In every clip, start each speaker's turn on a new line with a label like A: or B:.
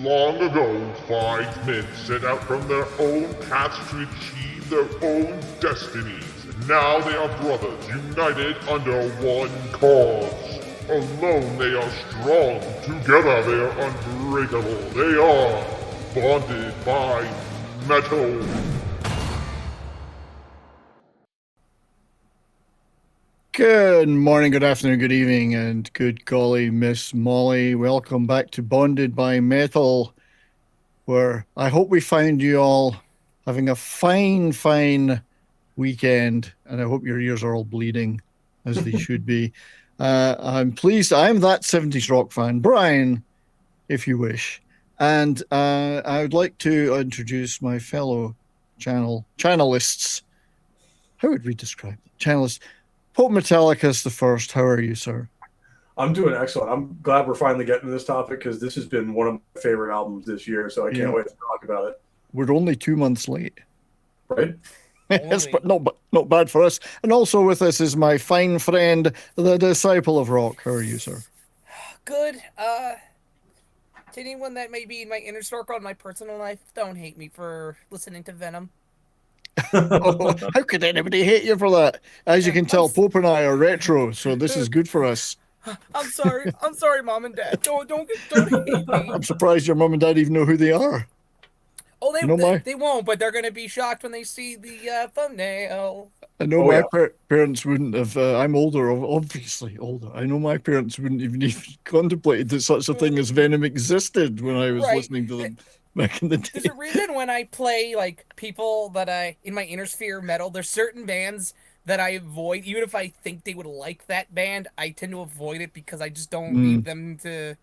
A: Long ago, five men set out from their own paths to achieve their own destinies. Now they are brothers, united under one cause. Alone they are strong, together they are unbreakable. They are bonded by metal.
B: Good morning, good afternoon, good evening, and good golly, Miss Molly. Welcome back to Bonded by Metal, where I hope we find you all having a fine weekend, and I hope your ears are all bleeding as they should be. I'm pleased. I'm that 70s rock fan, Brian, if you wish. And I would like to introduce my fellow channelists. How would we describe it? Channelists. Pope Metallicus the first. How are you, sir?
C: I'm doing excellent. I'm glad we're finally getting to this topic because this has been one of my favorite albums this year, so I can't wait to talk about it.
B: We're only 2 months late.
C: Right?
B: Yes, but not bad for us. And also with us is my fine friend, the disciple of rock. How are you, sir?
D: Good. To anyone that may be in my inner circle in my personal life, don't hate me for listening to Venom.
B: Oh, how could anybody hate you for that? As you can tell, Pope and I are retro, so this is good for us.
D: I'm sorry, Mom and Dad. Don't hate me.
B: I'm surprised your mom and dad even know who they are.
D: Oh, they won't, but they're gonna be shocked when they see the thumbnail.
B: I know parents wouldn't have. I'm older, obviously older. I know my parents wouldn't even contemplated that such a thing as Venom existed when I was listening to them back in the day.
D: There's a reason when I play like people that in my inner sphere metal, there's certain bands that I avoid, even if I think they would like that band. I tend to avoid it because I just don't need them to,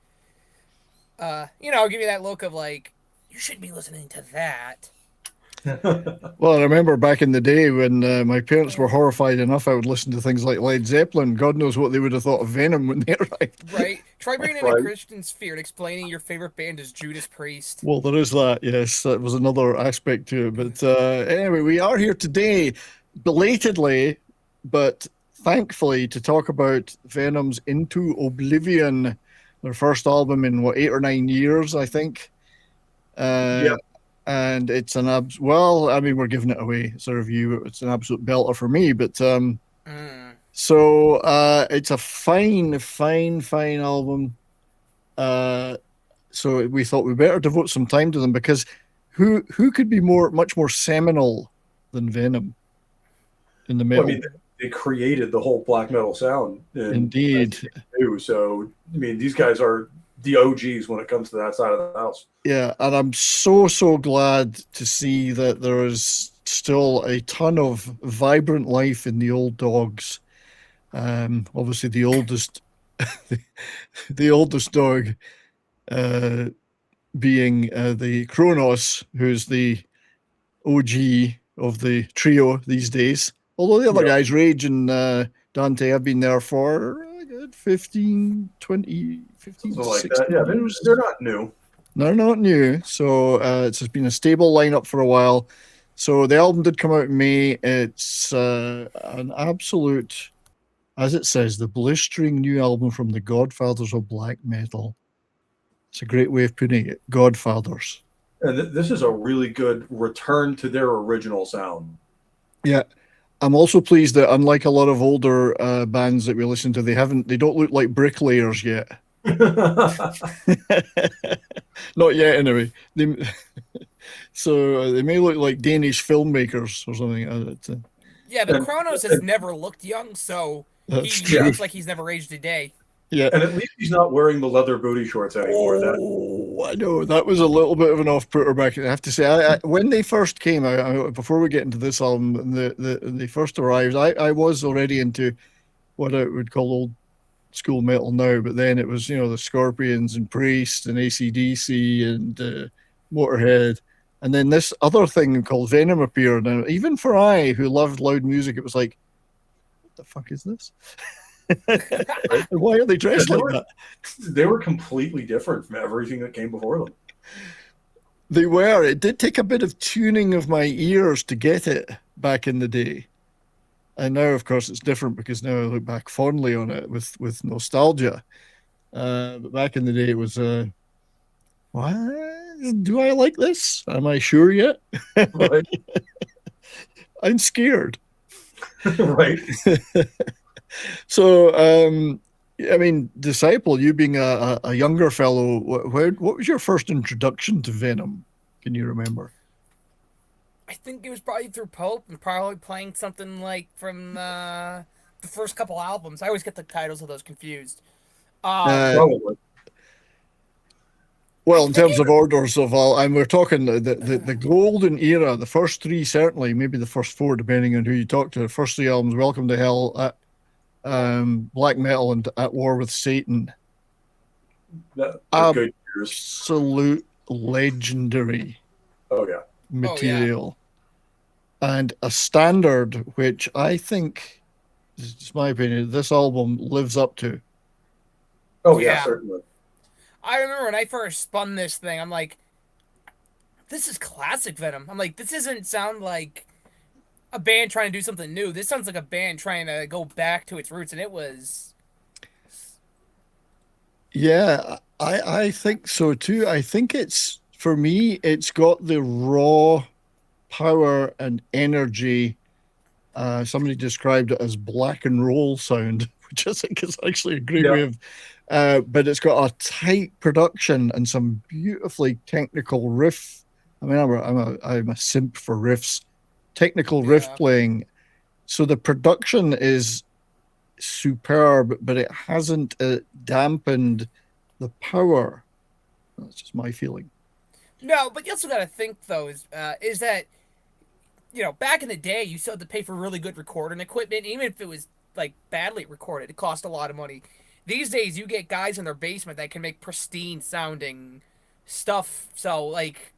D: give me that look of like, you shouldn't be listening to that.
B: Well, I remember back in the day when my parents were horrified enough, I would listen to things like Led Zeppelin. God knows what they would have thought of Venom when they arrived.
D: Right. Try bringing in a Christian sphere and explaining your favorite band is Judas Priest.
B: Well, there is that, yes. That was another aspect to it. But anyway, we are here today, belatedly, but thankfully, to talk about Venom's Into Oblivion, their first album in, 8 or 9 years, I think. And it's we're giving it away. It's a review. It's an absolute belter for me. But so it's a fine album. So we thought we better devote some time to them because who could be much more seminal than Venom in the metal?
C: Well, I mean, they created the whole black metal sound.
B: Indeed.
C: So I mean, these guys are the OGs when it comes to that side of the house.
B: Yeah, and I'm so glad to see that there is still a ton of vibrant life in the old dogs. Obviously, the oldest, the oldest dog, being the Cronos, who's the OG of the trio these days. Although the other guys, Rage and Dante, have been there for 15, 20, 15,
C: so like
B: 16
C: that. Yeah,
B: years.
C: they're not new.
B: They're not new. So it's been a stable lineup for a while. So the album did come out in May. It's an absolute, as it says, the blistering new album from the Godfathers of black metal. It's a great way of putting it. Godfathers.
C: And this is a really good return to their original sound.
B: Yeah. I'm also pleased that unlike a lot of older bands that we listen to, they don't look like bricklayers yet. Not yet, anyway. So they may look like Danish filmmakers or something.
D: Yeah, but Cronos has never looked young, so he looks like he's never aged a day.
B: Yeah,
C: and at least he's not wearing the leather booty shorts anymore.
B: I know that was a little bit of an off-putter back. I have to say, when they first came out, before we get into this album, they first arrived. I was already into what I would call old school metal now, but then it was the Scorpions and Priest and AC/DC and Motorhead, and then this other thing called Venom appeared. And even for I, who loved loud music, it was like, what the fuck is this? Why are they dressed like that?
C: They were completely different from everything that came before them.
B: They were. It did take a bit of tuning of my ears to get it back in the day. And now, of course, it's different because now I look back fondly on it with nostalgia. But back in the day, it was, what? do I like this? Am I sure yet?
C: Right.
B: I'm scared.
C: Right.
B: So, I mean, Disciple, you being a younger fellow, what was your first introduction to Venom? Can you remember?
D: I think it was probably through Pope and probably playing something like from the first couple albums. I always get the titles of those confused.
B: Uh,
C: Probably.
D: I
B: well, in
D: think
B: terms
D: it.
B: of orders of all, and we're talking the golden era, the first three certainly, maybe the first four, depending on who you talk to. The first three albums: Welcome to Hell, Black Metal, and At War with Satan.
C: The good years.
B: Absolute legendary
C: Oh yeah.
B: material, and a standard which I think, this is my opinion, this album lives up to.
C: Oh yeah,
D: Yeah.
C: certainly.
D: I remember when I first spun this thing, I'm like, this is classic Venom. I'm like, this doesn't sound like a band trying to do something new. This sounds like a band trying to go back to its roots, and it was.
B: Yeah, I think so too. I think it's, for me, it's got the raw power and energy. Somebody described it as black and roll sound, which I think is actually a great way of. But it's got a tight production and some beautifully technical riff. I mean, I'm a simp for riffs, technical riff playing. So the production is superb, but it hasn't dampened the power. That's just my feeling.
D: No, but you also got to think though is that back in the day you still had to pay for really good recording equipment, even if it was like badly recorded. It cost a lot of money. These days you get guys in their basement that can make pristine sounding stuff. So like,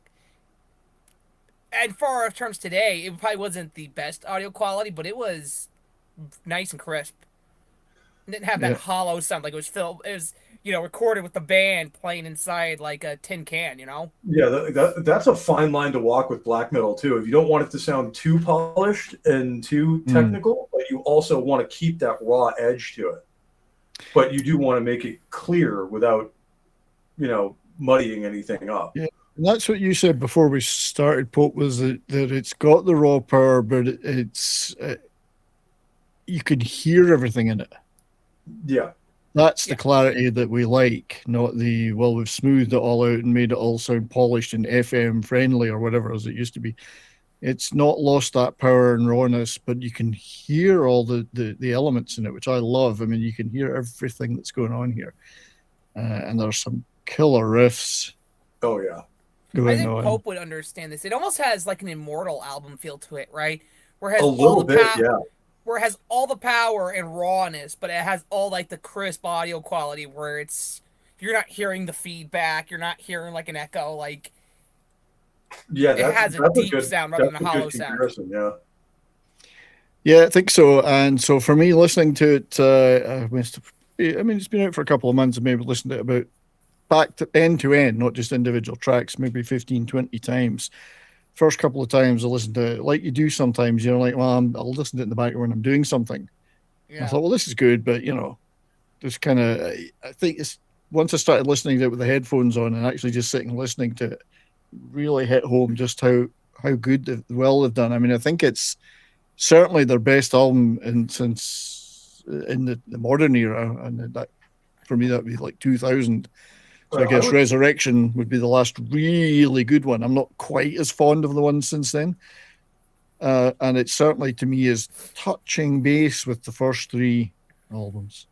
D: and for our terms today, it probably wasn't the best audio quality, but it was nice and crisp. It didn't have that hollow sound like it was filmed. It was recorded with the band playing inside like a tin can.
C: Yeah, that's a fine line to walk with black metal too. If you don't want it to sound too polished and too technical, but you also want to keep that raw edge to it. But you do want to make it clear without, muddying anything up.
B: Yeah, and that's what you said before we started, Pope, was that it's got the raw power, but it's you can hear everything in it.
C: Yeah.
B: That's the clarity that we like, not the, well, we've smoothed it all out and made it all sound polished and FM friendly or whatever as it used to be. It's not lost that power and rawness, but you can hear all the elements in it, which I love. I mean, you can hear everything that's going on here. And there's some killer riffs.
C: Oh, yeah.
D: I think Pope would understand this. It almost has like an Immortal album feel to it, right? Where it has
C: a little bit, yeah.
D: Where it has all the power and rawness, but it has all like the crisp audio quality where you're not hearing the feedback, you're not hearing like an echo, like it has a deep sound rather than a hollow sound.
B: Yeah, I think so. And so for me, listening to it, I mean, it's been out for a couple of months, and maybe listened to it about back to end, not just individual tracks, maybe 15, 20 times. First couple of times I listened to it, like you do sometimes, like, well, I'll listen to it in the background when I'm doing something. Yeah. I thought, well, this is good, but just kind of, I think it's, once I started listening to it with the headphones on and actually just sitting listening to it, really hit home just how good they've done. I mean, I think it's certainly their best album since in the modern era, and that for me that would be like 2000. So I guess Resurrection would be the last really good one. I'm not quite as fond of the ones since then. And it certainly, to me, is touching base with the first three albums.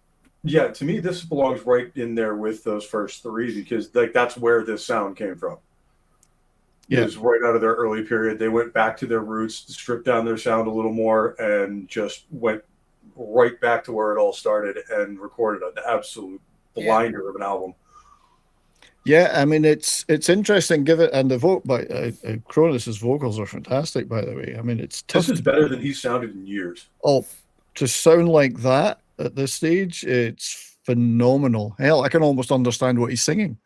C: Yeah, to me, this belongs right in there with those first three because that's where this sound came from. Yeah. It was right out of their early period. They went back to their roots, stripped down their sound a little more, and just went right back to where it all started and recorded an absolute blinder of an album.
B: Yeah, I mean, it's interesting, and the vote by Cronos' vocals are fantastic, by the way. I mean, it's tough.
C: This is better than he's sounded in years.
B: Oh, to sound like that at this stage, it's phenomenal. Hell, I can almost understand what he's singing.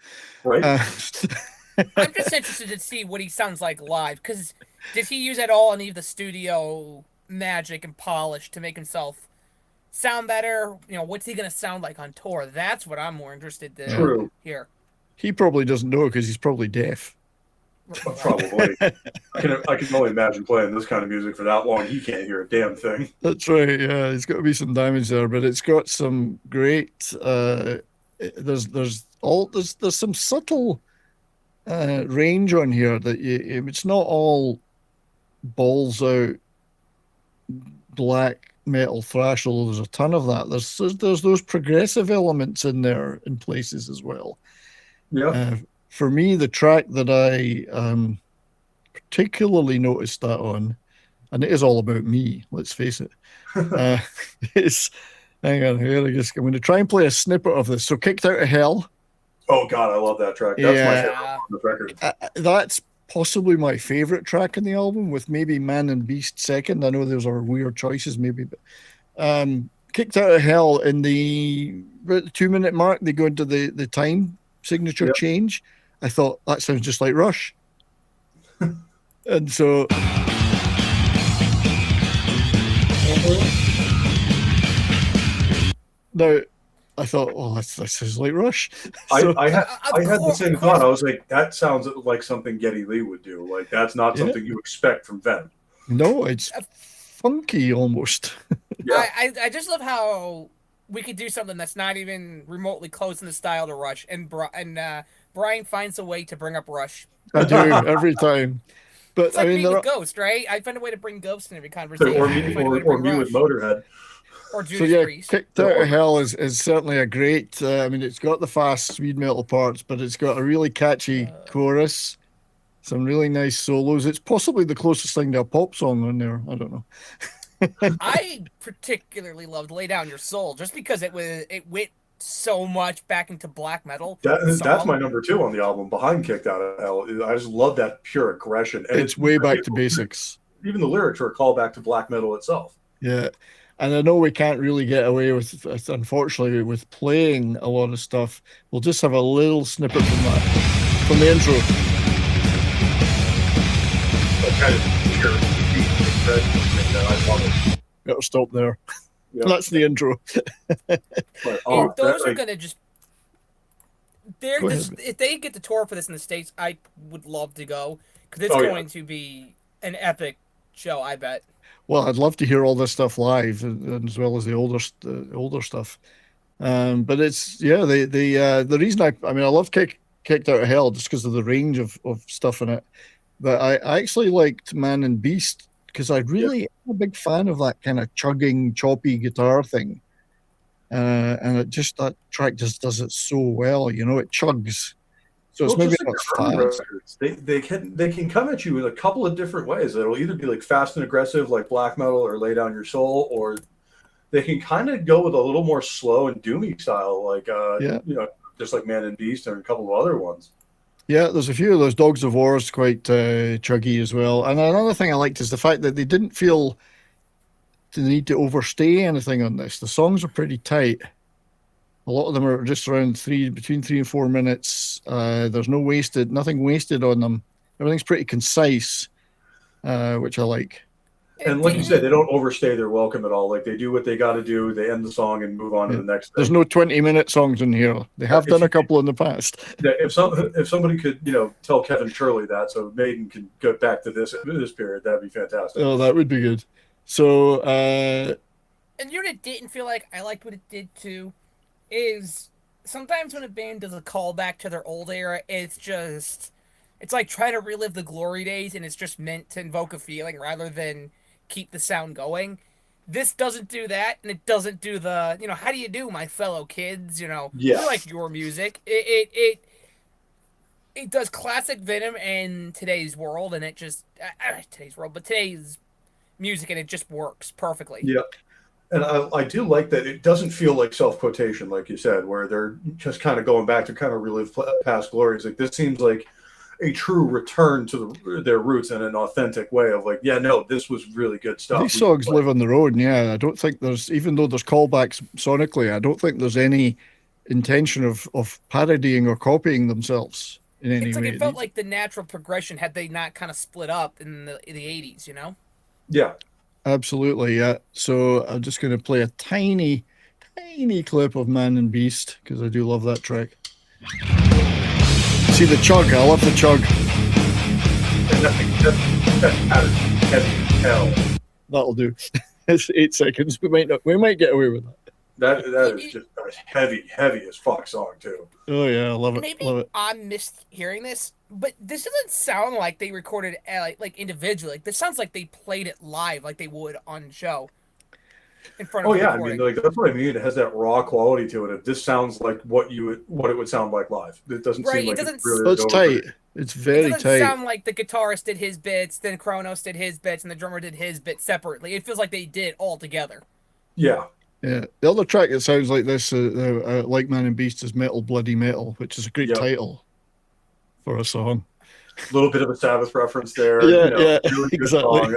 C: Right.
D: I'm just interested to see what he sounds like live, because did he use at all any of the studio magic and polish to make himself sound better? What's he going to sound like on tour? That's what I'm more interested to hear.
B: He probably doesn't know because he's probably deaf.
C: Probably. I can only imagine playing this kind of music for that long. He can't hear a damn thing.
B: That's right. Yeah, there's got to be some damage there, but it's got some great. There's some subtle range on here that it's not all balls out black metal thrash, although there's a ton of that. There's those progressive elements in there in places as well.
C: Yeah.
B: For me, the track that I particularly noticed that on, and it is all about me, let's face it, is, hang on here, I'm going to try and play a snippet of this. So Kicked Out of Hell.
C: Oh, God, I love that track. That's my favorite on the record.
B: That's possibly my favorite track in the album, with maybe Man and Beast second. I know those are weird choices, maybe, but Kicked Out of Hell, in the 2-minute mark, they go into the time signature change. I thought that sounds just like Rush. And so now I thought, oh, that sounds like Rush. So,
C: I had the same thought. I was like, that sounds like something Geddy Lee would do. Like, that's not something you expect from Venom.
B: No, it's funky almost.
C: Yeah.
D: I just love how we could do something that's not even remotely close in the style to Rush, and Brian finds a way to bring up Rush.
B: I do every time. But
D: It's like
B: I mean,
D: me with Ghost, right? I find a way to bring Ghost in every conversation.
C: Or me with Motorhead.
D: Or Judas
B: so yeah,
D: Priest.
B: Kicked Out of Hell is certainly a great. I mean, it's got the fast speed metal parts, but it's got a really catchy chorus, some really nice solos. It's possibly the closest thing to a pop song on there. I don't know.
D: I particularly loved "Lay Down Your Soul" just because it went so much back into black metal.
C: That's my number 2 on the album, behind Kicked Out of Hell. I just love that pure aggression. And
B: it's way back to basics.
C: Even the lyrics are a callback to black metal itself.
B: Yeah. And I know we can't really get away with, unfortunately, with playing a lot of stuff. We'll just have a little snippet from that, from the intro.
C: Kind of pure I love it.
B: Better stop there.
C: Yeah.
B: That's the intro.
C: But,
D: those are gonna just. If they get the tour for this in the States, I would love to go, because it's going to be an epic show, I bet.
B: Well, I'd love to hear all this stuff live, as well as the older stuff. But it's the reason I love Kicked Out of Hell just because of the range of stuff in it. But I actually liked Man and Beast because I really am a big fan of that kind of chugging, choppy guitar thing. And that track just does it so well. You know, it chugs. So it's maybe not fast.
C: They can come at you in a couple of different ways. It'll either be like fast and aggressive, like black metal, or Lay Down Your Soul, or they can kind of go with a little more slow and doomy style, like just like Man and Beast and a couple of other ones.
B: Yeah, there's a few of those. Dogs of War is quite chuggy as well. And another thing I liked is the fact that they didn't feel the need to overstay anything on this. The songs are pretty tight. A lot of them are just around between 3 and 4 minutes. There's nothing wasted on them. Everything's pretty concise, which I like.
C: And like you said, they don't overstay their welcome at all. Like, they do what they got to do. They end the song and move on to the next thing.
B: There's no 20-minute songs in here. They have done a couple in the past.
C: Yeah, if somebody could, tell Kevin Shirley that, so Maiden can go back to this period, that'd be fantastic.
B: Oh, that would be good. So,
D: and it didn't feel like I liked what it did too. Is sometimes when a band does a callback to their old era, it's like trying to relive the glory days, and it's just meant to invoke a feeling rather than keep the sound going. This doesn't do that, and it doesn't do the, how do you do, my fellow kids? We like your music. It does classic Venom and today's world, and it just today's music, and it just works perfectly.
C: Yeah. And I do like that it doesn't feel like self-quotation, like you said, where they're just kind of going back to kind of relive past glories. Like, this seems like a true return to their roots in an authentic way of like, this was really good stuff.
B: These songs live on their own, I don't think even though there's callbacks sonically, I don't think there's any intention of parodying or copying themselves in any way.
D: It felt like the natural progression had they not kind of split up in the 80s,
C: Yeah.
B: Absolutely, yeah. So I'm just going to play a tiny clip of Man and Beast because I do love that track. See the chug? I love the chug.
C: That is heavy as hell.
B: That'll do. It's 8 seconds. We might get away with that.
C: That is just heavy as fuck song too.
B: Oh yeah, I love it.
D: Maybe
B: Love it.
D: I'm mishearing this, but this doesn't sound like they recorded it like individually. Like, this sounds like they played it live, like they would on show. In front of
C: Oh yeah,
D: recording.
C: I mean, like that's what I mean. It has that raw quality to it. This sounds like what it would sound like live. It doesn't seem like it's really.
B: It's tight. It's very
D: it doesn't
B: tight.
D: sound like the guitarist did his bits, then Cronos did his bits, and the drummer did his bits separately. It feels like they did it all together.
C: Yeah.
B: Yeah. The other track that sounds like this, like Man and Beast, is Metal Bloody Metal, which is a great title for a song.
C: A little bit of a Sabbath reference there.
B: Yeah,
C: really good
B: exactly.
C: song.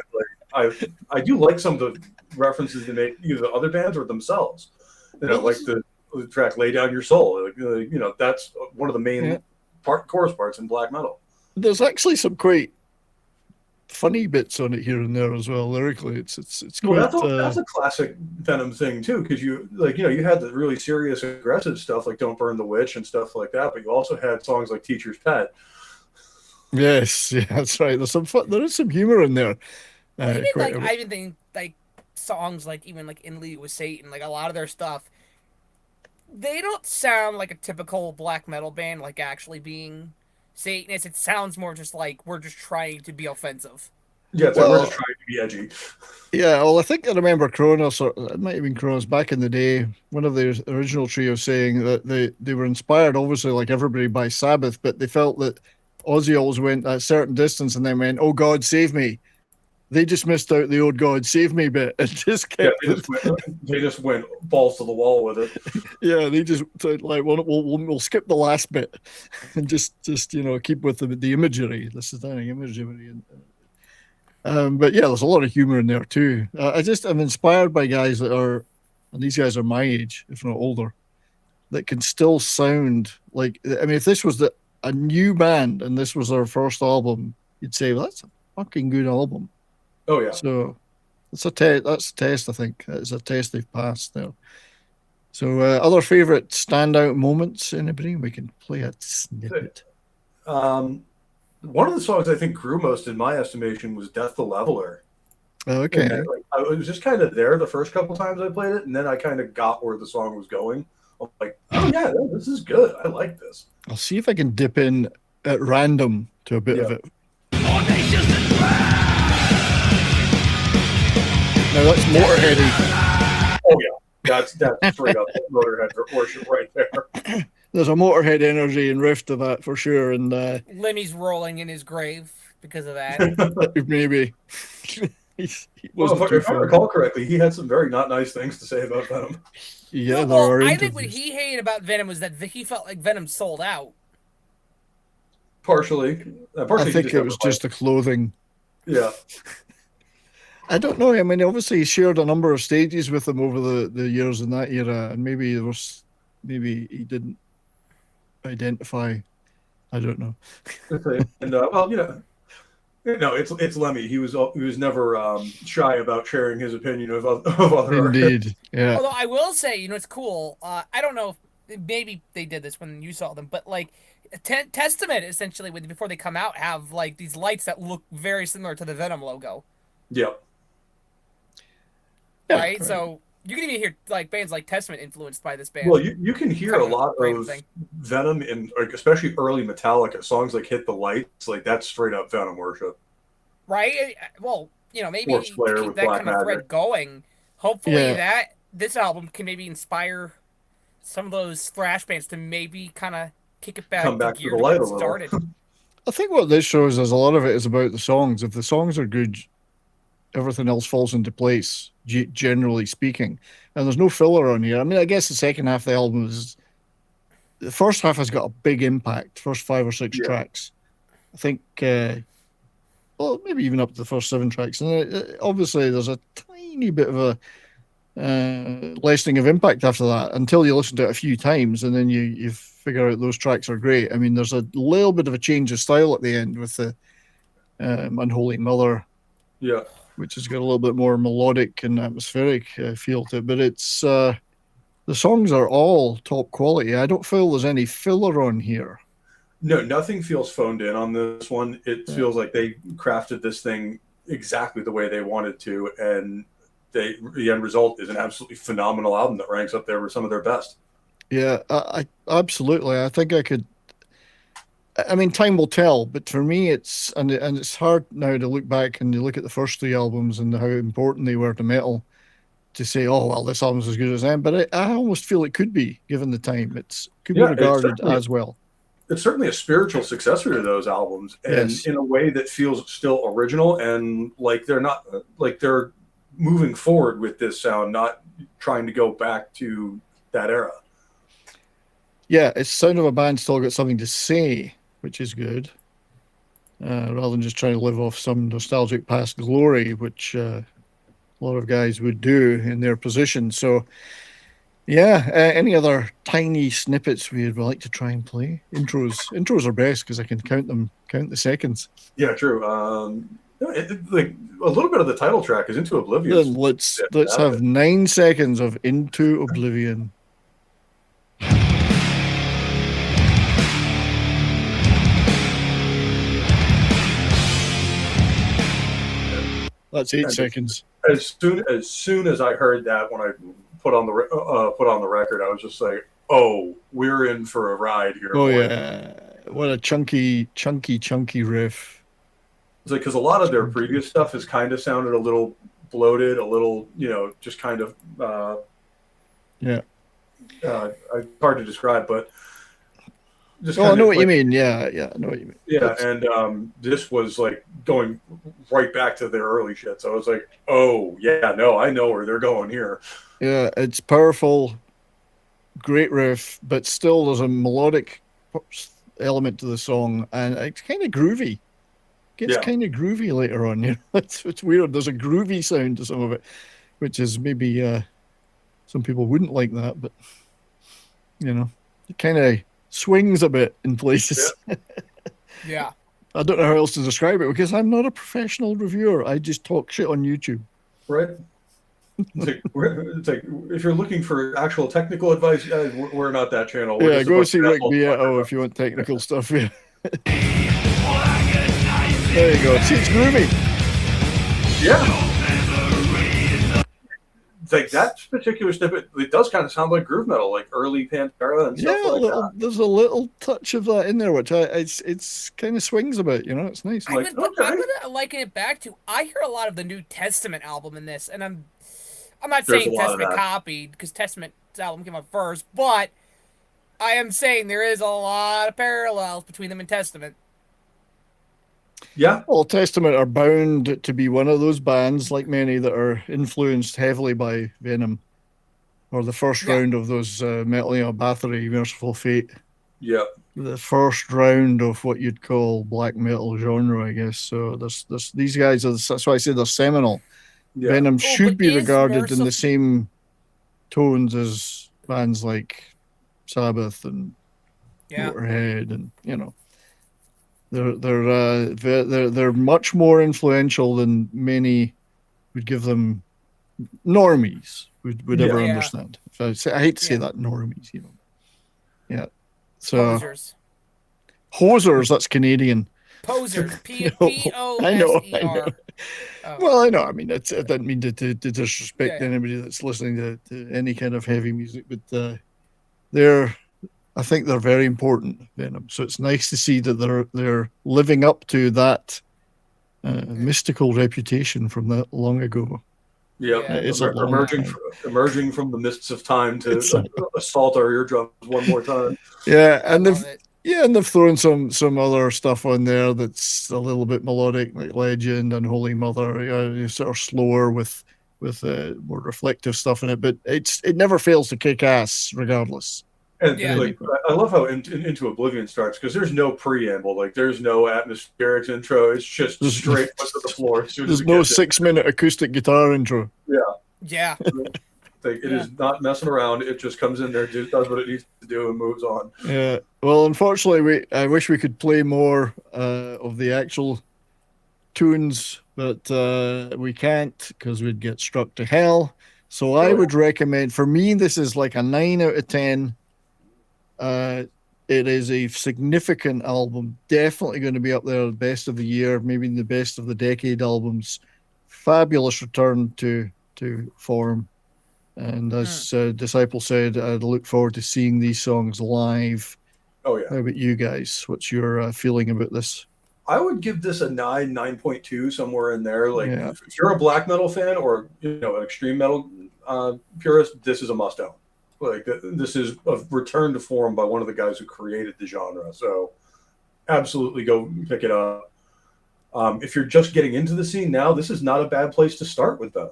C: Like, I do like some of the references they make, either the other bands or themselves. Like the track "Lay Down Your Soul." Like, that's one of the main chorus parts in black metal.
B: There's actually some quite funny bits on it here and there as well. Lyrically, it's quite.
C: Well, that's a classic Venom thing too, because you had the really serious, aggressive stuff like "Don't Burn the Witch" and stuff like that, but you also had songs like "Teacher's Pet."
B: Yes, yeah, that's right. There's some fun. There is some humor in there.
D: I even think like songs like even like "In League with Satan," like a lot of their stuff, they don't sound like a typical black metal band, like actually being Satanist. It sounds more just like we're just trying to be offensive.
C: Yeah, we're just trying to be edgy.
B: Yeah, well, I think I remember Cronos, or it might have been Cronos back in the day, one of the original trio saying that they were inspired, obviously, like everybody, by Sabbath, but they felt that Ozzy always went a certain distance and then went, "Oh God, save me." They just missed out the "Oh God, save me" bit and just kept.
C: Yeah, they just went balls to the wall with it.
B: Yeah, they just like we'll skip the last bit and just keep with the imagery, the satanic imagery. But yeah, there's a lot of humor in there too. I'm inspired by guys that are, and these guys are my age, if not older, that can still sound like. I mean, if this was a new band and this was their first album, you'd say, well, that's a fucking good album.
C: Oh yeah.
B: So it's a test. That's a test. I think it's a test they've passed there. So other favorite standout moments. Anybody? We can play a snippet.
C: One of the songs I think grew most, in my estimation, was "Death the Leveler."
B: Okay.
C: I was just kind of there the first couple times I played it, and then I kind of got where the song was going. I'm like, oh yeah, this is good. I like this.
B: I'll see if I can dip in at random to a bit of it. Now that's Motorheady.
C: Oh yeah, that's straight up Motorhead proportion right there.
B: There's a Motorhead energy and riff to that for sure, and
D: Lemmy's rolling in his grave because of that.
B: Maybe.
C: If I recall correctly, he had some very not nice things to say about Venom.
B: Yeah,
D: I think what he hated about Venom was that he felt like Venom sold out.
C: Partially.
B: I think it was just the clothing.
C: Yeah.
B: I don't know. I mean, obviously he shared a number of stages with them over the years in that era, and maybe he didn't identify. I don't know.
C: And it's Lemmy. He was never shy about sharing his opinion of other.
B: Indeed, yeah.
D: Although I will say, it's cool. I don't know if maybe they did this when you saw them, but like Testament essentially, before they come out, have like these lights that look very similar to the Venom logo.
C: Yeah.
D: Right? So you can even hear like bands like Testament influenced by this band.
C: Well, you can hear a lot of Venom in, like, especially early Metallica songs like "Hit the Lights." Like that's straight up Venom worship.
D: Right? Well, maybe keep
C: with
D: that kind of thread going. Hopefully this album can maybe inspire some of those thrash bands to maybe kind of kick it back,
C: come back to the
D: where
C: light
D: it started.
B: I think what this shows is a lot of it is about the songs. If the songs are good, everything else falls into place, generally speaking. And there's no filler on here. I mean, I guess the second half of the album the first half has got a big impact, first 5 or 6 tracks. I think, maybe even up to the first 7 tracks. And obviously there's a tiny bit of a lessening of impact after that until you listen to it a few times, and then you figure out those tracks are great. I mean, there's a little bit of a change of style at the end with the Unholy Mother.
C: Yeah.
B: Which has got a little bit more melodic and atmospheric feel to it. But it's the songs are all top quality. I don't feel there's any filler on here.
C: No, nothing feels phoned in on this one. It feels like they crafted this thing exactly the way they wanted to, and the end result is an absolutely phenomenal album that ranks up there with some of their best.
B: Yeah, I absolutely. I think I could. I mean, time will tell, but for me, and it's hard now to look back and you look at the first three albums and how important they were to metal to say, oh well, this album's as good as them. But I almost feel it could be, given the time. It could be regarded as well.
C: It's certainly a spiritual successor to those albums, and
B: Yes.
C: in a way that feels still original and like they're not like they're moving forward with this sound, not trying to go back to that era.
B: Yeah, it's sound of a band still got something to say, which is good, rather than just trying to live off some nostalgic past glory, which a lot of guys would do in their position. So, yeah, any other tiny snippets we'd like to try and play? Intros are best because I can count the seconds.
C: Yeah, true. Like a little bit of the title track is Into Oblivion.
B: Then let's have 9 seconds of Into Oblivion. That's 8 seconds.
C: As soon as I heard that, when I put on the record, I was just like, "Oh, we're in for a ride here."
B: Oh yeah, what a chunky riff.
C: It's like because a lot of their previous stuff has kind of sounded a little bloated, a little, just kind of hard to describe, but just.
B: Oh, I know what you mean. Yeah, I know what you mean.
C: Yeah, and this was like going right back to their early shit. So I was like, oh yeah, no, I know where they're going here.
B: Yeah, it's powerful, great riff, but still there's a melodic element to the song, and it's kind of groovy. Gets kind of groovy later on. It's weird. There's a groovy sound to some of it, which is maybe some people wouldn't like that, but it kind of swings a bit in places.
D: Yeah.
B: I don't know how else to describe it because I'm not a professional reviewer. I just talk shit on YouTube.
C: Right. It's like if you're looking for actual technical advice, we're not that channel.
B: Go see Rick Beato if you want technical stuff. Yeah. There you go. See, it's groovy.
C: Yeah. It's like that particular snippet, it does kind of sound like groove metal, like early Pantera and stuff like that.
B: There's a little touch of that in there, which it's kind of swings a bit. It's nice.
D: I'm gonna liken it back to. I hear a lot of the New Testament album in this, and I'm not saying Testament copied because Testament's album came out first, but I am saying there is a lot of parallels between them and Testament.
C: Yeah.
B: Well, Testament are bound to be one of those bands, like many, that are influenced heavily by Venom, or the first round of those Metal Bathory, Merciful Fate.
C: Yeah.
B: The first round of what you'd call black metal genre, I guess. So there's these guys. That's why I say they're seminal. Yeah. Venom should be regarded in the same tones as bands like Sabbath and Motorhead, and They're much more influential than many would give them. Normies would ever understand. I hate to say that, normies. Yeah. So Hosers, that's Canadian.
D: Posers. P-O-S-E-R.
B: I know. Oh. Well, I know. I mean, I didn't mean to disrespect anybody that's listening to any kind of heavy music, but I think they're very important, Venom. So it's nice to see that they're living up to that mystical reputation from that long ago.
C: Yeah, it's emerging from the mists of time to assault our eardrums one more time.
B: Yeah, and they've thrown some other stuff on there that's a little bit melodic, like Legend and Holy Mother. Sort of slower with more reflective stuff in it, but it never fails to kick ass regardless.
C: And I love how Into Oblivion starts because there's no preamble, like there's no atmospheric intro. It's just straight to the floor.
B: There's no 6-minute acoustic guitar intro.
D: Yeah.
C: It is not messing around. It just comes in there, does what it needs to do, and moves on.
B: Yeah. Well, unfortunately, I wish we could play more of the actual tunes, but we can't because we'd get struck to hell. So I would recommend, for me, this is like a 9 out of 10. It is a significant album. Definitely going to be up there, the best of the year, maybe the best of the decade albums. Fabulous return to form. And as Disciple said, I'd look forward to seeing these songs live.
C: Oh yeah.
B: How about you guys? What's your feeling about this?
C: I would give this a 9.2, somewhere in there. Like,
B: Yeah.
C: if you're a black metal fan or an extreme metal purist, this is a must-own. Like, this is a return to form by one of the guys who created the genre. So, absolutely go pick it up. If you're just getting into the scene now, this is not a bad place to start with them.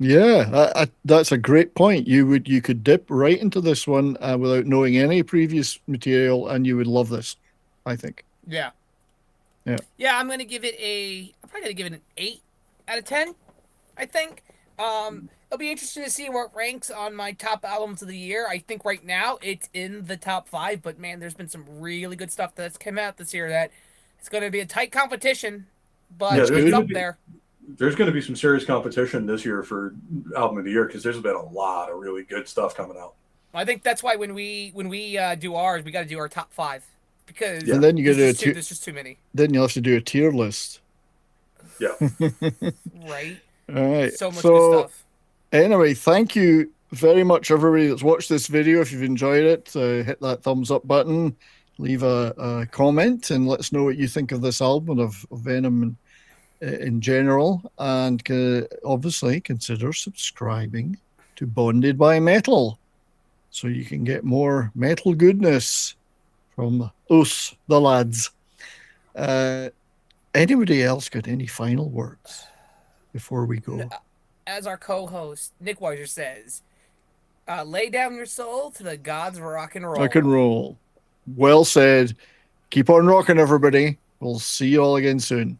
B: Yeah, that's a great point. You could dip right into this one without knowing any previous material, and you would love this, I think.
D: Yeah.
B: Yeah.
D: Yeah, I'm probably gonna give it an 8 out of 10, I think. It'll be interesting to see where it ranks on my top albums of the year. I think right now it's in the top 5, but man, there's been some really good stuff that's come out this year that it's gonna be a tight competition, but
C: Yeah,
D: it's up there.
C: There's going to be some serious competition this year for album of the year, because there's been a lot of really good stuff coming out.
D: I think that's why when we do ours, we got to do our top 5, because
B: And then you got to do
D: there's just too many.
B: Then you'll have to do a tier list.
C: Yeah.
D: Right.
B: All right.
D: So much good stuff.
B: Anyway, thank you very much, everybody that's watched this video. If you've enjoyed it, hit that thumbs up button, leave a comment, and let us know what you think of this album of Venom in general, and obviously consider subscribing to Bonded by Metal so you can get more metal goodness from us, the lads. Anybody else got any final words before we go?
D: As our co-host Nick Weiser says, lay down your soul to the gods of rock and roll.
B: Rock and roll. Well said. Keep on rocking, everybody. We'll see you all again soon.